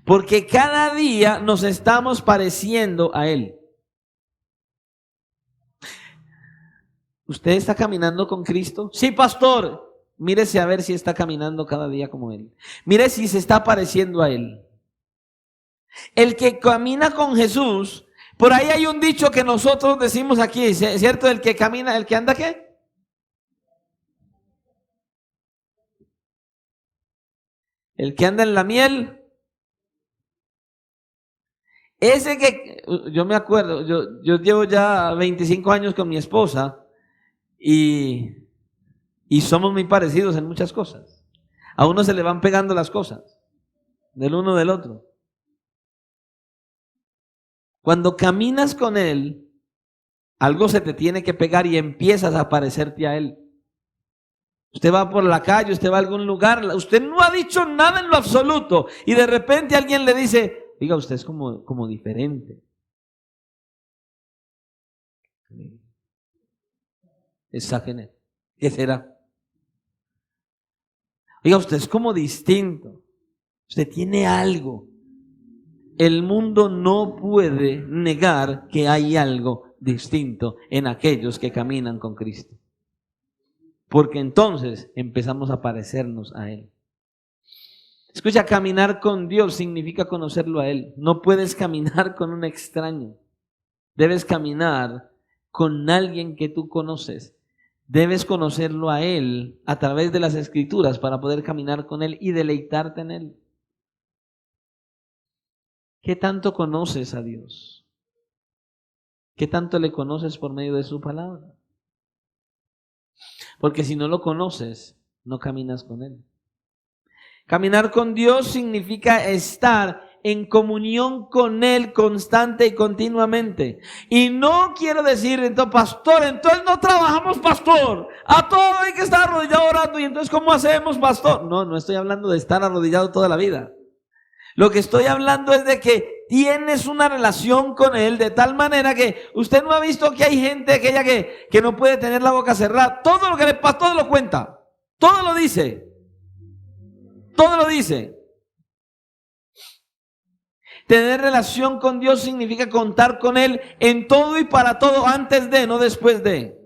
Porque cada día nos estamos pareciendo a Él. ¿Usted está caminando con Cristo? Sí, pastor. Mírese a ver si está caminando cada día como Él. Mire si se está pareciendo a Él. El que camina con Jesús, por ahí hay un dicho que nosotros decimos aquí, ¿cierto? El que camina, ¿el que anda qué? El que anda en la miel. Ese que, yo me acuerdo, yo llevo ya 25 años con mi esposa y somos muy parecidos en muchas cosas. A uno se le van pegando las cosas, del uno del otro. Cuando caminas con Él, algo se te tiene que pegar y empiezas a parecerte a Él. Usted va por la calle, usted va a algún lugar, usted no ha dicho nada en lo absoluto y de repente alguien le dice, Oiga, usted es como diferente. Exágenes. ¿Qué será? Oiga, usted es como distinto. Usted tiene algo. El mundo no puede negar que hay algo distinto en aquellos que caminan con Cristo. Porque entonces empezamos a parecernos a Él. Escucha, caminar con Dios significa conocerlo a Él. No puedes caminar con un extraño. Debes caminar con alguien que tú conoces. Debes conocerlo a Él a través de las Escrituras para poder caminar con Él y deleitarte en Él. ¿Qué tanto conoces a Dios? ¿Qué tanto le conoces por medio de su palabra? Porque si no lo conoces, no caminas con Él. Caminar con Dios significa estar en comunión con Él constante y continuamente. Y no quiero decir, entonces, pastor, entonces no trabajamos, pastor. A todo hay que estar arrodillado orando. Y entonces, ¿cómo hacemos, pastor? No estoy hablando de estar arrodillado toda la vida. Lo que estoy hablando es de que tienes una relación con Él de tal manera que usted no ha visto que hay gente aquella que no puede tener la boca cerrada. Todo lo que le pasa, todo lo cuenta. Todo lo dice. Todo lo dice. Tener relación con Dios significa contar con Él en todo y para todo, antes de, no después de.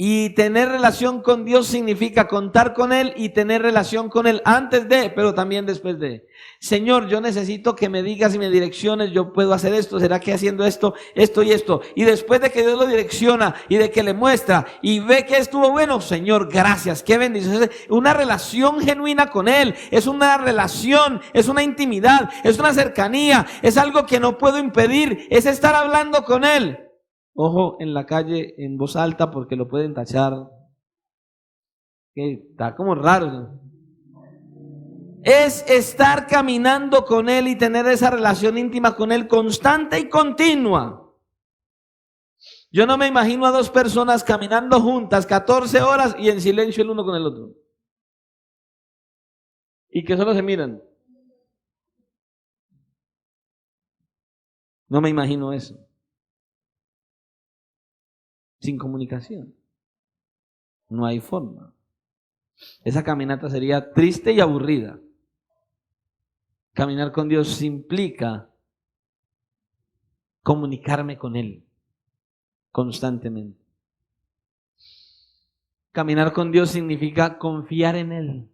Y tener relación con Dios significa contar con Él y tener relación con Él antes de, pero también después de. Señor, yo necesito que me digas y me direcciones, yo puedo hacer esto, ¿será que haciendo esto, esto y esto? Y después de que Dios lo direcciona y de que le muestra y ve que estuvo bueno, Señor, gracias, qué bendición. Una relación genuina con Él, es una relación, es una intimidad, es una cercanía, es algo que no puedo impedir, es estar hablando con Él. Ojo en la calle en voz alta porque lo pueden tachar. Está como raro. Es estar caminando con Él y tener esa relación íntima con Él constante y continua. Yo no me imagino a dos personas caminando juntas 14 horas y en silencio el uno con el otro. Y que solo se miran. No me imagino eso. Sin comunicación. No hay forma. Esa caminata sería triste y aburrida. Caminar con Dios implica comunicarme con Él constantemente. Caminar con Dios significa confiar en Él.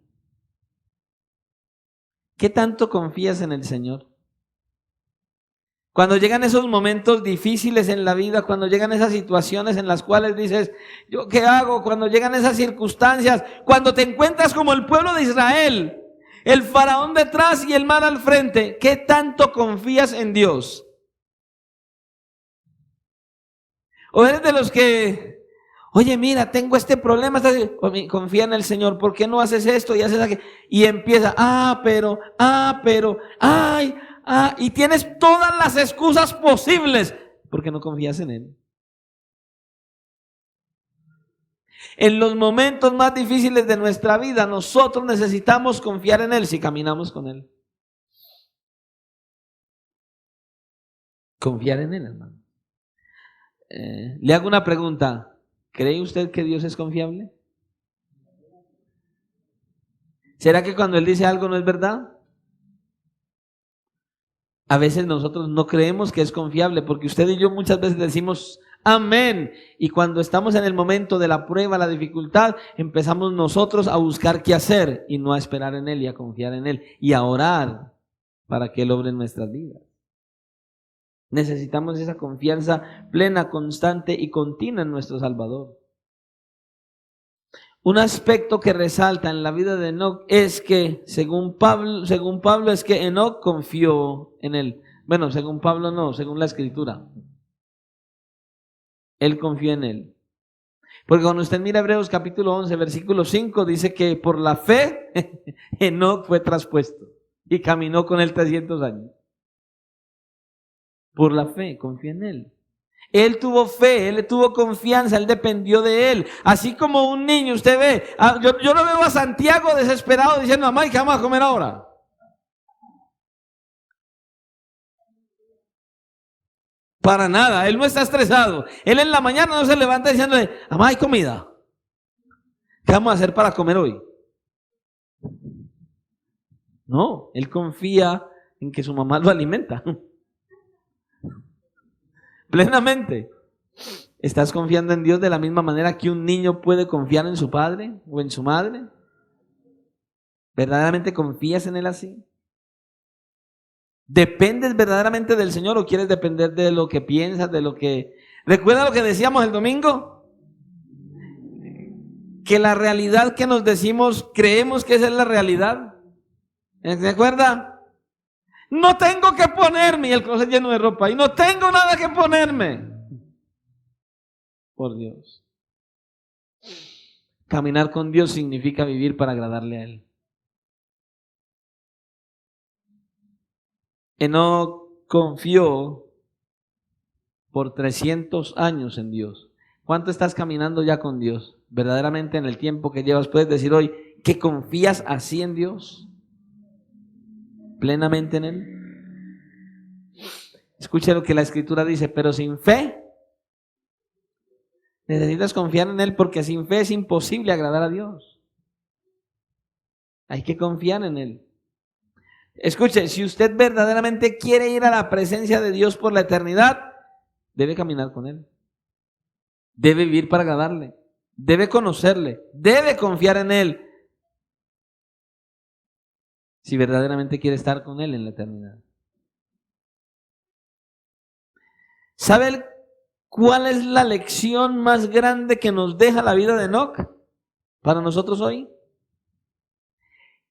¿Qué tanto confías en el Señor? Cuando llegan esos momentos difíciles en la vida, cuando llegan esas situaciones en las cuales dices, ¿yo qué hago? Cuando llegan esas circunstancias, cuando te encuentras como el pueblo de Israel, el faraón detrás y el mar al frente, ¿qué tanto confías en Dios? ¿O eres de los que, oye, mira, tengo este problema, confía en el Señor, ¿por qué no haces esto y haces aquello? Y empieza, y tienes todas las excusas posibles porque no confías en Él. En los momentos más difíciles de nuestra vida, nosotros necesitamos confiar en Él si caminamos con Él. Confiar en Él, hermano. Le hago una pregunta. ¿Cree usted que Dios es confiable? ¿Será que cuando Él dice algo no es verdad? A veces nosotros no creemos que es confiable porque usted y yo muchas veces decimos amén y cuando estamos en el momento de la prueba, la dificultad, empezamos nosotros a buscar qué hacer y no a esperar en Él y a confiar en Él y a orar para que Él obre en nuestras vidas. Necesitamos esa confianza plena, constante y continua en nuestro Salvador. Un aspecto que resalta en la vida de Enoc es que, según Pablo, es que Enoc confió en Él. Bueno, según Pablo no, según la Escritura. Él confió en Él. Porque cuando usted mira Hebreos capítulo 11, versículo 5, dice que por la fe Enoc fue traspuesto y caminó con Él 300 años. Por la fe, confía en Él. Él tuvo fe, Él tuvo confianza, Él dependió de Él. Así como un niño, usted ve, yo no veo a Santiago desesperado diciendo, mamá, ¿y qué vamos a comer ahora? Para nada, él no está estresado. Él en la mañana no se levanta diciéndole, mamá, hay comida. ¿Qué vamos a hacer para comer hoy? No, él confía en que su mamá lo alimenta. Plenamente. ¿Estás confiando en Dios de la misma manera que un niño puede confiar en su padre o en su madre? ¿Verdaderamente confías en Él así? ¿Dependes verdaderamente del Señor o quieres depender de lo que piensas, de lo que... ¿Recuerda lo que decíamos el domingo? Que la realidad que nos decimos, creemos que esa es la realidad. ¿Se acuerda? No tengo que ponerme, y el closet lleno de ropa, y no tengo nada que ponerme. Por Dios. Caminar con Dios significa vivir para agradarle a Él. Enoc confió por 300 años en Dios. ¿Cuánto estás caminando ya con Dios? Verdaderamente en el tiempo que llevas, puedes decir hoy que confías así en Dios, plenamente en Él. Escuche lo que la Escritura dice, pero sin fe necesitas confiar en Él, porque sin fe es imposible agradar a Dios. Hay que confiar en Él. Escuche, si usted verdaderamente quiere ir a la presencia de Dios por la eternidad, debe caminar con Él. Debe vivir para agradarle. Debe conocerle. Debe confiar en Él. Si verdaderamente quiere estar con Él en la eternidad. ¿Sabe cuál es la lección más grande que nos deja la vida de Enoc para nosotros hoy?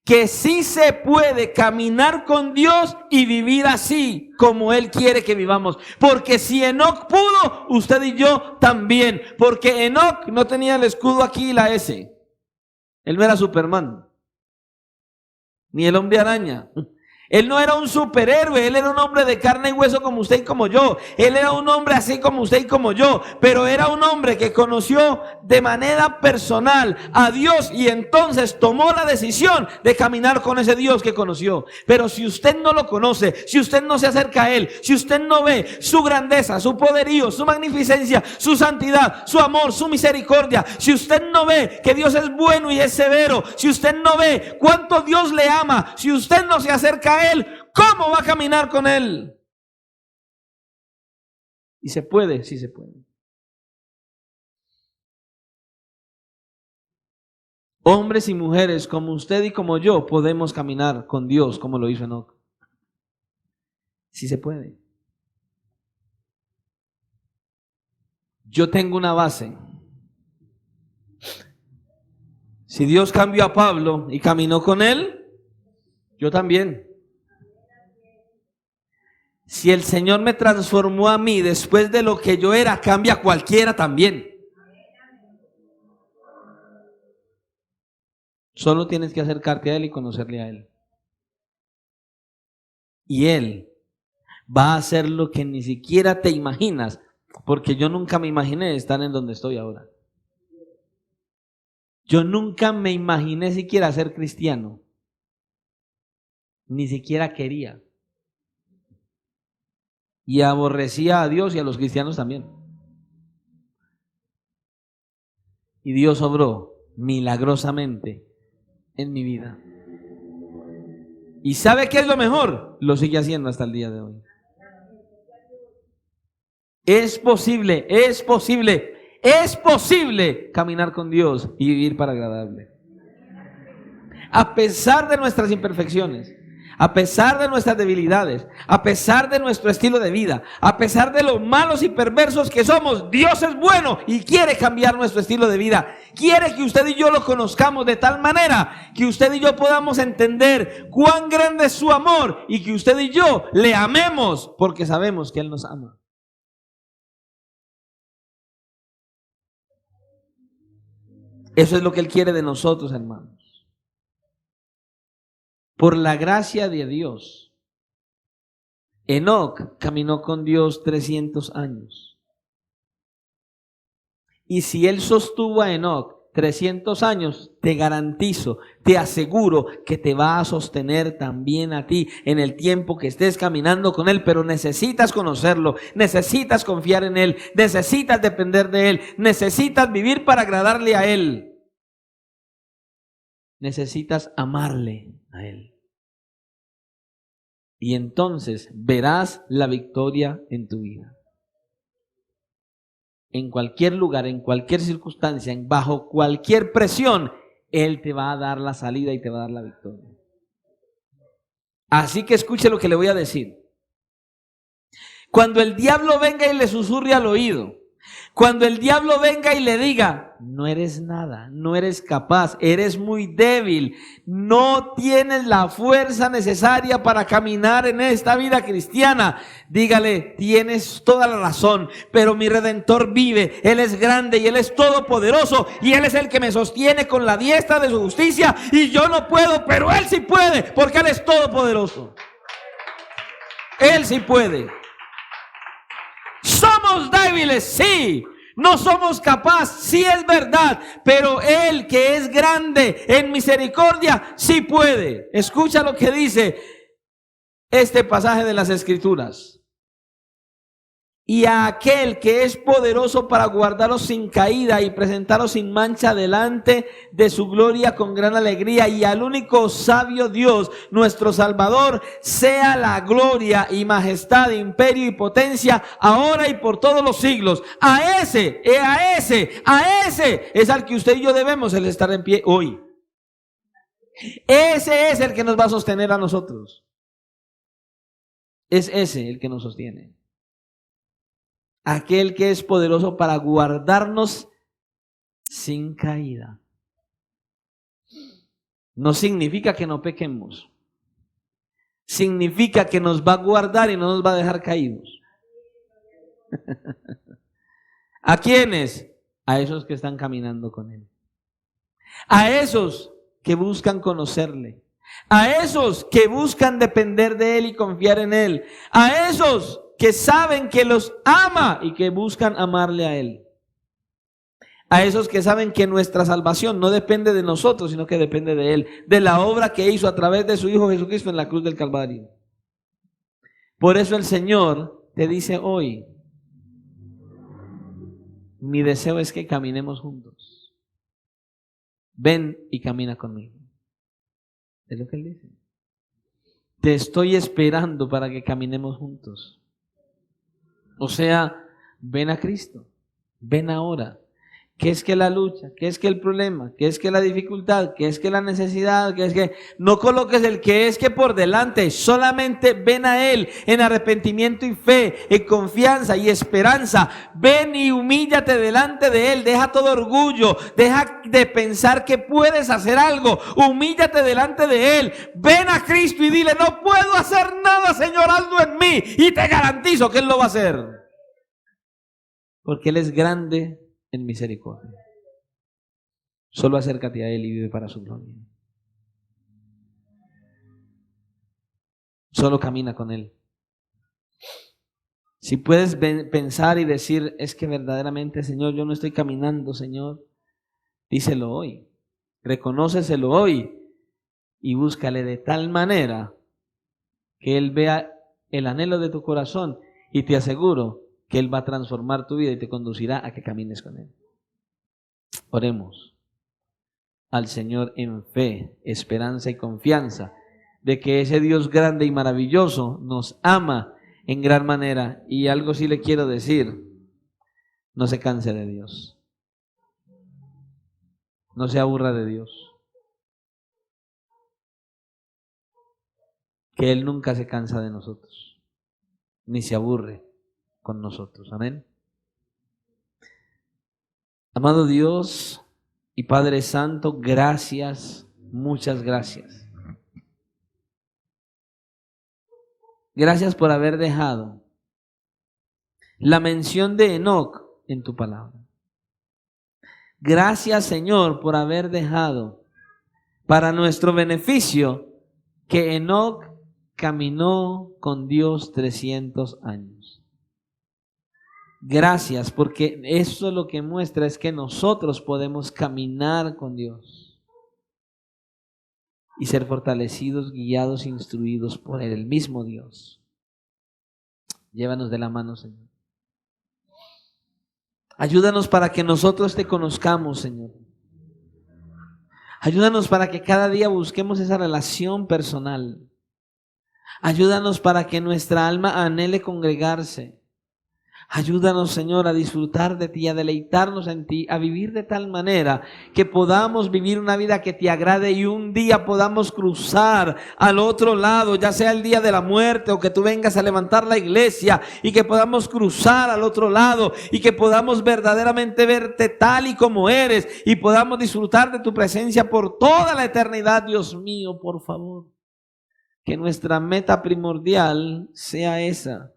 Que sí se puede caminar con Dios y vivir así como Él quiere que vivamos. Porque si Enoc pudo, usted y yo también. Porque Enoc no tenía el escudo aquí y la S. Él no era Superman, ni el hombre araña. Él no era un superhéroe, él era un hombre de carne y hueso como usted y como yo. Él era un hombre así como usted y como yo, pero era un hombre que conoció de manera personal a Dios y entonces tomó la decisión de caminar con ese Dios que conoció. Pero si usted no lo conoce, si usted no se acerca a Él, si usted no ve su grandeza, su poderío, su magnificencia, su santidad, su amor, su misericordia, si usted no ve que Dios es bueno y es severo, si usted no ve cuánto Dios le ama, si usted no se acerca a Él, ¿cómo va a caminar con Él? Y se puede, sí se puede. Hombres y mujeres como usted y como yo podemos caminar con Dios como lo hizo Enoc. Sí se puede. Yo tengo una base. Si Dios cambió a Pablo y caminó con él, yo también. Si el Señor me transformó a mí después de lo que yo era, cambia a cualquiera también. Solo tienes que acercarte a Él y conocerle a Él. Y Él va a hacer lo que ni siquiera te imaginas, porque yo nunca me imaginé estar en donde estoy ahora. Yo nunca me imaginé siquiera ser cristiano. Ni siquiera quería. Y aborrecía a Dios y a los cristianos también. Y Dios obró milagrosamente en mi vida. ¿Y sabe qué es lo mejor? Lo sigue haciendo hasta el día de hoy. Es posible caminar con Dios y vivir para agradarle. A pesar de nuestras imperfecciones, a pesar de nuestras debilidades, a pesar de nuestro estilo de vida, a pesar de lo malos y perversos que somos, Dios es bueno y quiere cambiar nuestro estilo de vida. Quiere que usted y yo lo conozcamos de tal manera que usted y yo podamos entender cuán grande es su amor y que usted y yo le amemos porque sabemos que Él nos ama. Eso es lo que Él quiere de nosotros, hermanos. Por la gracia de Dios, Enoc caminó con Dios 300 años. Y si Él sostuvo a Enoc 300 años, te garantizo, te aseguro que te va a sostener también a ti en el tiempo que estés caminando con Él, pero necesitas conocerlo, necesitas confiar en Él, necesitas depender de Él, necesitas vivir para agradarle a Él, necesitas amarle a Él. Y entonces verás la victoria en tu vida. En cualquier lugar, en cualquier circunstancia, bajo cualquier presión, Él te va a dar la salida y te va a dar la victoria. Así que escuche lo que le voy a decir. Cuando el diablo venga y le susurre al oído, cuando el diablo venga y le diga, no eres nada, no eres capaz, eres muy débil, no tienes la fuerza necesaria para caminar en esta vida cristiana, dígale, tienes toda la razón, pero mi Redentor vive, Él es grande y Él es todopoderoso y Él es el que me sostiene con la diestra de su justicia y yo no puedo, pero Él sí puede, porque Él es todopoderoso. Él sí puede. Somos débiles, sí. No somos capaces, sí es verdad, pero Él que es grande en misericordia, sí puede. Escucha lo que dice este pasaje de las Escrituras. Y a aquel que es poderoso para guardaros sin caída y presentaros sin mancha delante de su gloria con gran alegría, y al único sabio Dios, nuestro Salvador, sea la gloria y majestad, imperio y potencia, ahora y por todos los siglos. A ese es al que usted y yo debemos el estar en pie hoy. Ese es el que nos va a sostener a nosotros. Es ese el que nos sostiene. Aquel que es poderoso para guardarnos sin caída. No significa que no pequemos. Significa que nos va a guardar y no nos va a dejar caídos. ¿A quiénes? A esos que están caminando con Él. A esos que buscan conocerle. A esos que buscan depender de Él y confiar en Él. A esos que saben que los ama y que buscan amarle a Él. A esos que saben que nuestra salvación no depende de nosotros, sino que depende de Él, de la obra que hizo a través de su Hijo Jesucristo en la cruz del Calvario. Por eso el Señor te dice hoy, mi deseo es que caminemos juntos. Ven y camina conmigo. Es lo que Él dice. Te estoy esperando para que caminemos juntos. O sea, ven a Cristo, ven ahora. ¿Qué es que la lucha? ¿Qué es que el problema? ¿Qué es que la dificultad? ¿Qué es que la necesidad? ¿Qué es que no coloques el que es que por delante? Solamente ven a Él en arrepentimiento y fe, en confianza y esperanza. Ven y humíllate delante de Él. Deja todo orgullo. Deja de pensar que puedes hacer algo. Humíllate delante de Él. Ven a Cristo y dile, no puedo hacer nada, Señor, hazlo en mí. Y te garantizo que Él lo va a hacer. Porque Él es grande en misericordia. Solo acércate a Él y vive para su gloria. Solo camina con Él. Si puedes pensar y decir, es que verdaderamente, Señor, yo no estoy caminando, Señor, díselo hoy. Reconóceselo hoy y búscale de tal manera que Él vea el anhelo de tu corazón, y te aseguro que Él va a transformar tu vida y te conducirá a que camines con Él. Oremos al Señor en fe, esperanza y confianza de que ese Dios grande y maravilloso nos ama en gran manera. Y algo sí le quiero decir, no se canse de Dios. No se aburra de Dios. Que Él nunca se cansa de nosotros, ni se aburre con nosotros. Amén. Amado Dios y Padre Santo, gracias, muchas gracias. Gracias por haber dejado la mención de Enoc en tu palabra. Gracias, Señor, por haber dejado para nuestro beneficio que Enoc caminó con Dios 300 años. Gracias, porque eso lo que muestra es que nosotros podemos caminar con Dios y ser fortalecidos, guiados, instruidos por Él, el mismo Dios. Llévanos de la mano, Señor. Ayúdanos para que nosotros te conozcamos, Señor. Ayúdanos para que cada día busquemos esa relación personal. Ayúdanos para que nuestra alma anhele congregarse. Ayúdanos, Señor, a disfrutar de ti, a deleitarnos en ti, a vivir de tal manera que podamos vivir una vida que te agrade y un día podamos cruzar al otro lado, ya sea el día de la muerte o que tú vengas a levantar la iglesia y que podamos cruzar al otro lado y que podamos verdaderamente verte tal y como eres y podamos disfrutar de tu presencia por toda la eternidad. Dios mío, por favor, que nuestra meta primordial sea esa.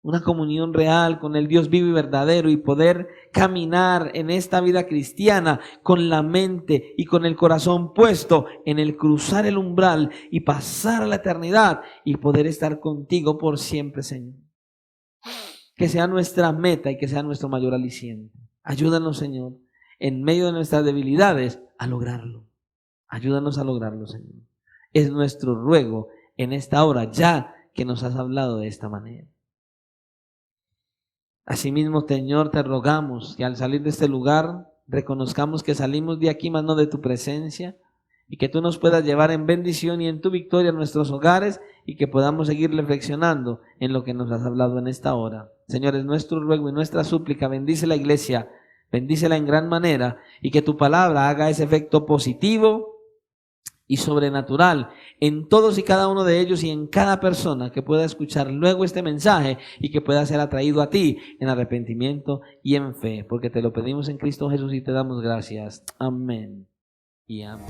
Una comunión real con el Dios vivo y verdadero y poder caminar en esta vida cristiana con la mente y con el corazón puesto en el cruzar el umbral y pasar a la eternidad y poder estar contigo por siempre, Señor. Que sea nuestra meta y que sea nuestro mayor aliciente. Ayúdanos, Señor, en medio de nuestras debilidades a lograrlo. Ayúdanos a lograrlo, Señor. Es nuestro ruego en esta hora, ya que nos has hablado de esta manera. Asimismo, Señor, te rogamos que al salir de este lugar reconozcamos que salimos de aquí, mas no de tu presencia, y que tú nos puedas llevar en bendición y en tu victoria a nuestros hogares y que podamos seguir reflexionando en lo que nos has hablado en esta hora. Señor, es nuestro ruego y nuestra súplica. Bendice la iglesia, bendícela en gran manera y que tu palabra haga ese efecto positivo y sobrenatural en todos y cada uno de ellos y en cada persona que pueda escuchar luego este mensaje y que pueda ser atraído a ti en arrepentimiento y en fe, porque te lo pedimos en Cristo Jesús y te damos gracias. Amén y amén.